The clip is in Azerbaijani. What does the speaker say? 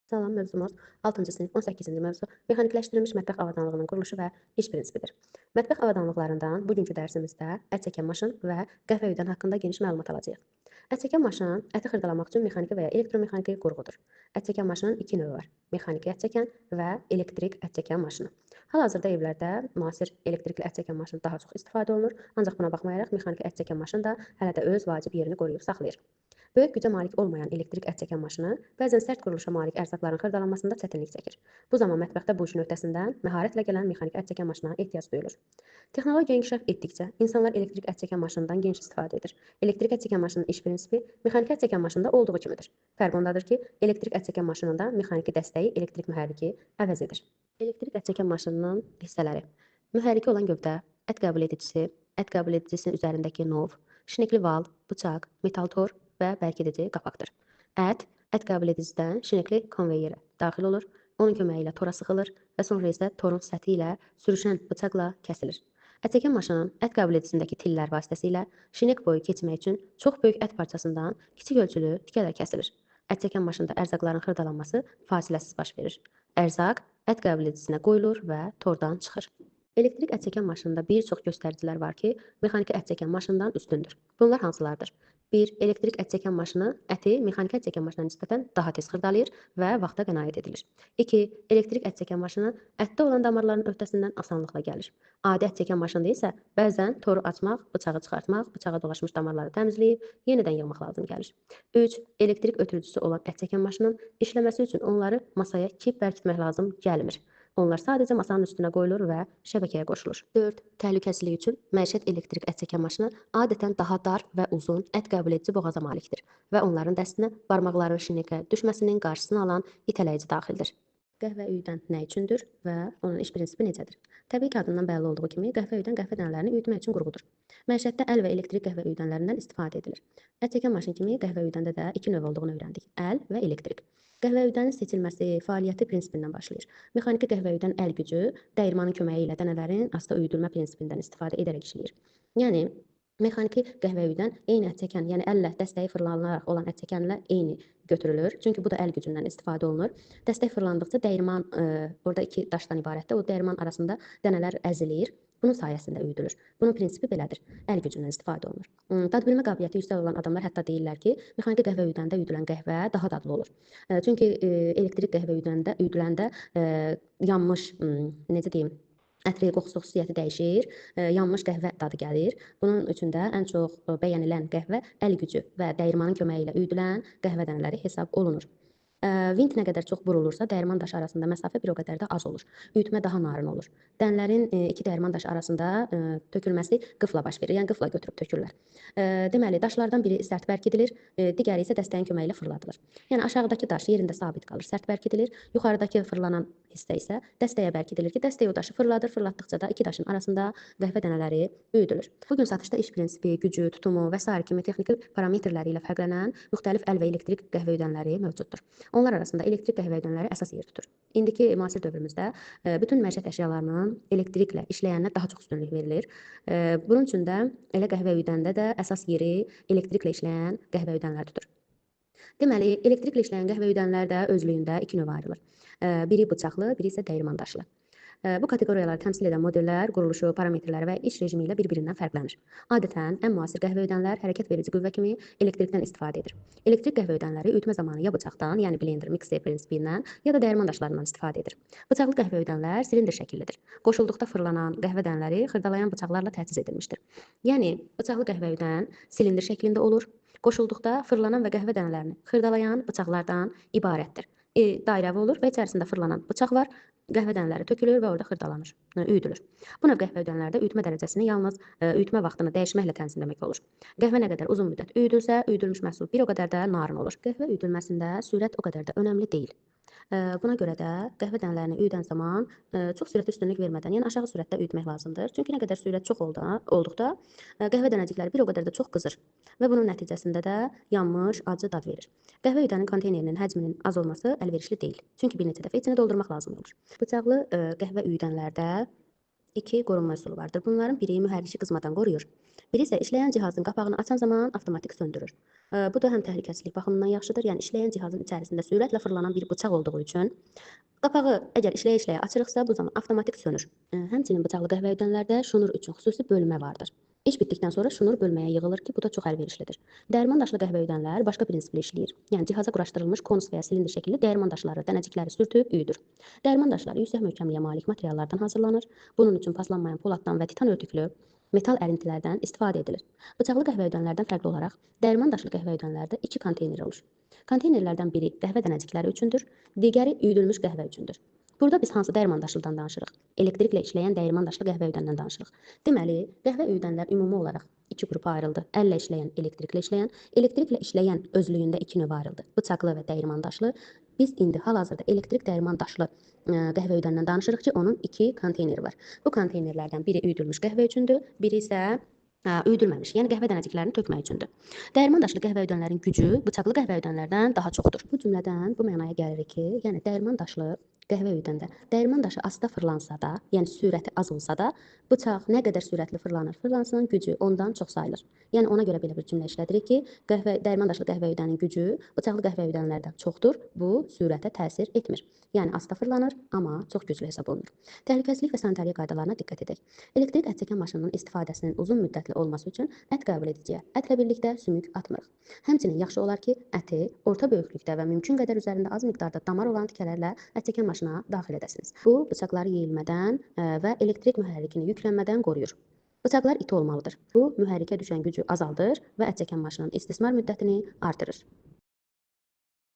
Salam, mövzumuz 6-cı sinif 18-ci mövzu mexanikiləşdirilmiş mətbəx avadanlığının quruluşu və iş prinsipidir. Mətbəx avadanlıqlarından bugünkü dərsimizdə ət çəkən maşın və qəhvə üyüdən haqqında geniş məlumat alacağıq. Ət çəkən maşın əti xırdalamaq üçün mexaniki və ya elektromexaniki qurğudur. Ət çəkən maşının iki növü var: mexaniki ət çəkən və elektrik ət çəkən maşını. Hal-hazırda evlərdə müasir elektrikli ət çəkən maşın daha çox istifadə olunur, ancaq buna baxmayaraq mexaniki ət çəkən maşın da hələ də öz vacib yerini qoruyub saxlayır. Böyük gücə malik olmayan elektrik ət çəkən maşını bəzən sərt quruluşa malik ərzaqların xırdalanmasında çətinlik çəkir. Bu zaman mətbəxdə bu işin öhdəsindən məharətlə gələn mexaniki ət çəkən maşına ehtiyac duyulur. Texnologiya inkişaf etdikcə insanlar elektrik ət çəkən maşından geniş istifadə edir. Elektrik ət çəkən maşının iş prinsipi mexaniki ət çəkən maşında olduğu kimidir. Fərq ondadır ki, elektrik ət çəkən maşınında mexaniki dəstəyi elektrik mühərriki əvəz edir. Elektrik ət çəkən maşınının hissələri: mühərriki olan gövdə, ət qəbul edicisi, ət qəbul edicisinin üzərindəki nov, şinekli val, bıçaq, metal tor və bərkidici qapaqdır. Ət qəbul edicidən şinekli konveyerə daxil olur, onun köməyi ilə tora sıxılır və sonra isə torun səthi ilə sürüşən bıçaqla kəsilir. Ət çəkən maşının ət qəbul edicisindəki tillər vasitəsilə şinek boyu keçmək üçün çox böyük ət parçasından kiçik ölçülü tikələr kəsilir. Ət çəkən maşında ərzaqların xırdalanması fasiləsiz baş verir. Ərzaq ət qəbul edicisinə qoyulur və tordan çıxır. Elektrik ət çəkən maşında bir çox göstəricilər var ki, mexaniki ət çəkən maşından üstündür. Bunlar hansılardır? 1. Elektrik ət çəkən maşını əti mexaniki ət çəkən maşına nisbətən daha tez xırdalayır və vaxta qənaət edilir. 2. Elektrik ət çəkən maşını ətdə olan damarların öhdəsindən asanlıqla gəlir. Adi ət çəkən maşında isə bəzən toru açmaq, bıçağı çıxartmaq, bıçağa dolaşmış damarları təmizləyib yenidən yığmaq lazım gəlir. 3. Elektrik ötürücüsü olan ət çəkən maşının işləməsi üçün onları masaya kip bərkitmək lazım gəlmir. Onlar sadəcə masanın üstünə qoyulur və şəbəkəyə qoşulur. 4. Təhlükəsizlik üçün məişət elektrik ət çəkən maşını adətən daha dar və uzun ət qəbul edici boğaza malikdir və onların dəstinə barmaqların şinekə düşməsinin qarşısını alan itələyici daxildir. Qəhvə üyüdən nə üçündür və onun iş prinsipi necədir? Təbii ki, adından bəlli olduğu kimi qəhvə üyüdən qəhvə dənələrini üyütmək üçün qurğudur. Məişətdə əl və elektrik qəhvə üyüdənlərindən istifadə edilir. Ət çəkən maşın kimi qəhvə üyüdəndə də iki növ olduğunu öyrəndik: əl və elektrik. Qəhvə üyüdənin seçilməsi fəaliyyəti prinsipindən başlayır. Mexaniki qəhvə üyüdən əl gücü dəyirmanın köməyi ilə dənələrin asta üyüdülmə prinsipindən istifadə edərək işləyir. Yəni mexaniki qəhvə üyüdən eyni ət çəkən, yəni əllə dəstəyi fırlanaraq olan ət çəkənlə eyni götürülür. Çünki bu da əl gücündən istifadə olunur. Dəstək fırlandıqca dəyirman orada iki daşdan ibarətdir. O dəyirman arasında dənələr əzilir. Bunun sayəsində üyüdülür. Bunun prinsipi belədir. Əl gücündən istifadə olunur. Dad bilmə qabiliyyəti yüksək olan adamlar hətta deyirlər ki, mexaniki qəhvə üyüdəndə üyüdülən qəhvə daha dadlı olur. Çünki elektrik qəhvə üyüdüləndə yanmış, necə deyim, ətri, qoxusu, xüsusiyyəti dəyişir, yanmış qəhvə dadı gəlir. Bunun üçün də ən çox bəyənilən qəhvə əl gücü və dəyirmanın köməyi ilə üyüdülən qəhvə dənələri hesab olunur. Vint nə qədər çox vurulursa, dəyirman daşı arasında məsafə bir o qədər də az olur. Üyütmə daha narin olur. Dənələrin iki dəyirman daşı arasında tökülməsi qıfla baş verir, yəni qıfla götürüb tökürlər. Deməli, daşlardan biri sərt bərkidilir, digəri isə dəstəyin köməyi ilə fırladılır. Yəni aşağıdakı daş yerində sabit qalır, sərt bərkidilir. Yuxarıdakı fırlanan hissə isə dəstəyə bərkidilir ki, dəstək o daşı fırladır, fırlatdıqca da iki daşın arasında qəhvə dənələri üyüdülür. Bu gün satışda iş prinsipi, gücü, tutumu və sair kimi texniki parametrləri ilə fərqlənən müxtəlif əl və elektrik qəhvə üyüdənləri mövcuddur. Onlar arasında elektrik qəhvə üyüdənləri əsas yer tutur. İndiki müasir dövrümüzdə bütün məişət əşyalarının elektriklə işləyəninə daha çox üstünlük verilir. Bunun üçün də elə qəhvə üyüdəndə də əsas yeri elektriklə işləyən qəhvə üyüdənlər tutur. Deməli, elektriklə işləyən qəhvə üyüdənlər də özlüyündə iki növ ayrılır. Biri bıçaqlı, biri isə dəyirman daşlı. Bu kateqoriyaları təmsil edən modellər, quruluşu, parametrləri və iş rejimi ilə bir-birindən fərqlənir. Adətən ən müasir qəhvə üyüdənlər hərəkət verici qüvvə kimi elektrikdən istifadə edir. Elektrik qəhvə üyüdənləri üyütmə zamanı ya bıçaqdan, yəni blender, mikser prinsipindən, ya da dəyirman daşlarından istifadə edir. Bıçaqlı qəhvə üyüdənlər silindr şəkillidir. Qoşulduqda fırlanan qəhvə dənələri xırdalayan bıçaqlarla təchiz edilmişdir. Yəni bıçaqlı qəhvə üyüdən silindr şəklində olur. Qoşulduqda fırlanan və qəhvə dənələrini xırdalayan bıçaqlardan ibarətdir. Dairəvi olur və içərisində fırlanan bıçaq var. Qəhvə dənələri tökülür və orada xırdalanır, üyüdülür. Bu növ qəhvə üyüdənlərdə üyütmə dərəcəsini yalnız üyütmə vaxtını dəyişməklə tənzimləmək olur. Qəhvə nə qədər uzun müddət üyüdülsə, üyüdülmüş məhsul bir o qədər də narin olur. Qəhvə üyüdülməsində sürət o qədər də önəmli deyil. Buna görə də qəhvə dənələrini üyüdən zaman çox sürətə üstünlük vermədən, yəni aşağı sürətdə üyütmək lazımdır. Çünki nə qədər sürət çox olduqda qəhvə dənəcikləri bir o qədər də çox qızır və bunun nəticəsində də yanmış, acı dad verir. Qəhvə üyüdənin konteynerinin həcminin az olması əlverişli deyil. Çünki bir neçə dəfə içini doldurmaq lazım olur. Bıçaqlı qəhvə üyüdənlərdə iki qorunma üsulu vardır. Bunların biri mühərriki qızmadan qoruyur. Biri isə işləyən cihazın qapağını açan zaman avtomatik söndürür. Bu da həm təhlükəsizlik baxımından yaxşıdır. Yəni işləyən cihazın içərisində sürətlə fırlanan bir bıçaq olduğu üçün qapağı əgər işləyə-işləyə açırıqsa, bu zaman avtomatik sönür. Həmçinin bıçaqlı qəhvə üyüdənlərdə şunur üçün xüsusi bölmə vardır. İş bitdikdən sonra şunur bölməyə yığılır ki, bu da çox əlverişlidir. Dəyirman daşlı qəhvə üyüdənlər başqa prinsiplə işləyir. Yəni cihaza quraşdırılmış konus və ya silindr şəkilli dəyirman daşları, dənəcikləri sürtüb üyüdür. Dəyirman daşları yüksək möhkəmliyə malik materiallardan hazırlanır. Bunun üçün paslanmayan poladdan və titan örtüklü metal ərintilərdən istifadə edilir. Bıçaqlı qəhvə üyüdənlərdən fərqli olaraq dəyirman daşlı qəhvə üyüdənlərdə 2 konteyner olur. Konteynerlərdən biri qəhvə dənəcikləri üçündür, digəri üyüdülmüş qəhvə üçündür. Burada biz hansı dəyirman daşlıdan danışırıq? Elektriklə işləyən dəyirman daşlı qəhvə üyüdəndən danışırıq. Deməli, qəhvə üyüdənlər ümumi olaraq 2 qrupa ayrıldı. Əllə işləyən, elektriklə işləyən. Elektriklə işləyən özlüyündə 2 növə ayrıldı. Bıçaqlı və dəyirman daşlı. Biz indi hal-hazırda elektrik dəyirman daşlı qəhvə üyüdəndən danışırıq ki, onun 2 konteyneri var. Bu konteynerlərdən biri üyüdülmüş qəhvə üçündür, biri isə üyüdülməmiş, yəni qəhvə dənəciklərini tökmək üçündür. Dəyirman daşlı qəhvə üyüdənlərin gücü bıçaqlı qəhvə üyüdənlərdən daha çoxdur. Bu cümlədən bu mənaya gəlir ki, yəni dəyirman daşlı qəhvə üyüdəndə dəyirman daşı asta fırlansa da, yəni sürəti az olsa da, bıçaq nə qədər sürətli fırlansın, gücü ondan çox sayılır. Yəni ona görə belə bir cümlə işlədirik ki, dəyirman daşlı qəhvə üyüdənin gücü bıçaqlı qəhvə üyüdənlərdən çoxdur. Bu sürətə təsir etmir. Yəni asta fırlanır, amma çox güclü hesab olunur. Təhlükəsizlik və sanitariya qaydalarına diqqət edək. Elektrik ət çəkən maşınının istifadəsinin uzun müddətli olması üçün ət qəbul ediciyə ətlə birlikdə sümük atmırıq. Həmçinin yaxşı olar ki, əti orta böyüklükdə və mümkün qədər üzərində az miqdarda damar olan tikələrlə ət çəkən maşına daxil edəsiniz. Bu, bıçaqları yeyilmədən və elektrik mühərrikini yüklənmədən qoruyur. Bıçaqlar iti olmalıdır. Bu, mühərrikə düşən gücü azaldır və ət çəkən maşının istismar müddətini artırır.